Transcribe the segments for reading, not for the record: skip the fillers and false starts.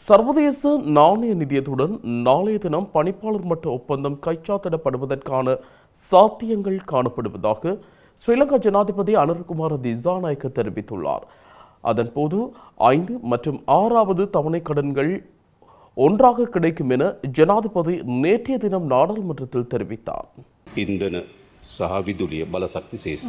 சர்வதேச நாணய நிதியத்துடன் நாளைய தினம் பணிப்பாளர் மட்ட ஒப்பந்தம் கைச்சாத்திடப்படுவதற்கான சாத்தியங்கள் காணப்படுவதாக ஸ்ரீலங்கா ஜனாதிபதி அனுரகுமார திசாநாயக்க தெரிவித்துள்ளார். அதன்போது 5 மற்றும் 6வது தவணை கடன்கள் ஒன்றாக கிடைக்கும் என ஜனாதிபதி நேற்றைய தினம் நாடாளுமன்றத்தில் தெரிவித்தார்.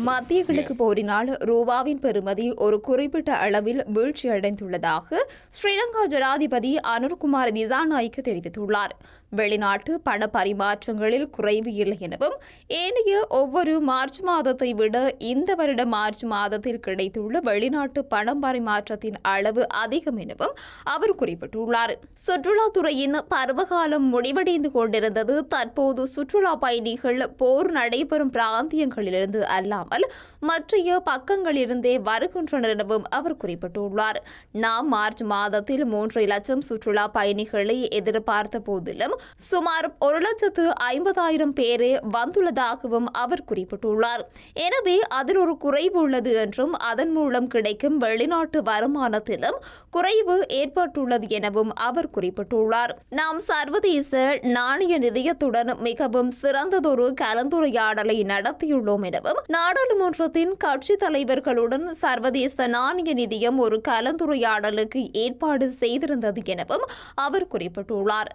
மத்திய கிழக்கு போரினால் ரூபாவின் பெறுமதி ஒரு குறிப்பிட்ட அளவில் வீழ்ச்சியடைந்துள்ளதாக ஸ்ரீலங்கா ஜனாதிபதி அனுரகுமார திசாநாயக்க தெரிவித்துள்ளார். வெளிநாட்டு பண பரிமாற்றங்களில் குறைவு இல்லை எனவும் ஏனைய ஒவ்வொரு மார்ச் மாதத்தை விட இந்த வருட மார்ச் மாதத்தில் கிடைத்துள்ள வெளிநாட்டு பணம் பரிமாற்றத்தின் அளவு அதிகம் எனவும் அவர் குறிப்பிட்டுள்ளார். சுற்றுலாத்துறையின் பருவகாலம் முடிவடைந்து கொண்டிருந்தது. தற்போது சுற்றுலா பயணிகள் போர் நடைபெறும் பிராந்தியங்களிலிருந்து அல்லாமல் மற்றைய பக்கங்களிலிருந்தே வருகின்றனர் எனவும் அவர் குறிப்பிட்டுள்ளார். நாம் மார்ச் மாதத்தில் 3 லட்சம் சுற்றுலா பயணிகளை எதிர்பார்த்த போதிலும் சுமார் 1,50,000 பேரே வந்துள்ளதாகவும் அவர் குறிப்பிட்டுள்ளார். எனவே அதில் ஒரு குறைவு உள்ளது என்றும் அதன் மூலம் கிடைக்கும் வெளிநாட்டு வருமானத்திலும் குறைவு ஏற்பட்டுள்ளது எனவும் அவர் குறிப்பிட்டுள்ளார். நாம் சர்வதேச நாணய நிதியத்துடன் மிகவும் சிறந்ததொரு கலந்துரையாடலை நடத்தியுள்ளோம் எனவும் நாடாளுமன்றத்தின் கட்சி தலைவர்களுடன் சர்வதேச நாணய நிதியம் ஒரு கலந்துரையாடலுக்கு ஏற்பாடு செய்திருந்தது எனவும் அவர் குறிப்பிட்டுள்ளார்.